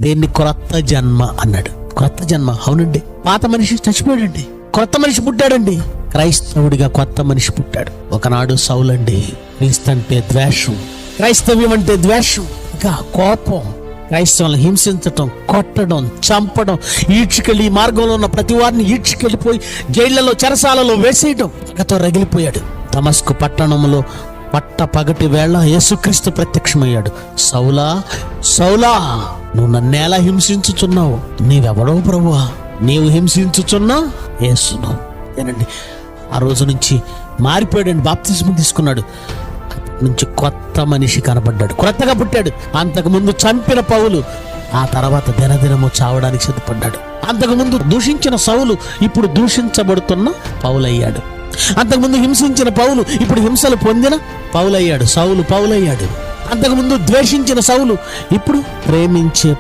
దేన్ని క్రొత్త జన్మ అన్నాడు. క్రొత్త జన్మ, అవునండి. పాత మనిషి చచ్చిపోయాడండి, కొత్త మనిషి పుట్టాడండి. క్రైస్తవుడిగా కొత్త మనిషి పుట్టాడు. ఒకనాడు సౌలండి. క్రీస్తు ద్వేషం, క్రైస్తవ్యం అంటే ద్వేషం, ఇంకా కోపం, క్రైస్తవులను హింసించటం, కొట్టడం, చంపడం, ఈడ్చుకెళ్ళి ఈ మార్గంలో ఉన్న ప్రతి వారిని ఈడ్చుకెళ్ళిపోయి జైళ్లలో, చెరసాలలో వేసేయడం. పగతో రగిలిపోయాడు. దమస్కు పట్టణంలో పట్ట పగటి వేళ యేసుక్రీస్తు ప్రత్యక్షమయ్యాడు. సౌలా, సౌలా, నువ్వు నన్నేలా హింసించుచున్నావు? నీవెవడో ప్రభువా? నీవు హింసించుచున్నా యేసును. ఏనండి, ఆ రోజు నుంచి మారిపోయాడండి. బాప్తిస్మం తీసుకున్నాడు. నుంచి కొత్త మనిషి కనబడ్డాడు, కొత్తగా పుట్టాడు. అంతకుముందు చంపిన పౌలు ఆ తర్వాత దినదినము చావడానికి సిద్ధపడ్డాడు. అంతకుముందు దూషించిన సౌలు ఇప్పుడు దూషించబడుతున్న పౌలయ్యాడు. అంతకుముందు హింసించిన పౌలు ఇప్పుడు హింసలు పొందిన పౌలయ్యాడు. సౌలు పౌలయ్యాడు. అంతకుముందు ద్వేషించిన సౌలు ఇప్పుడు ప్రేమించే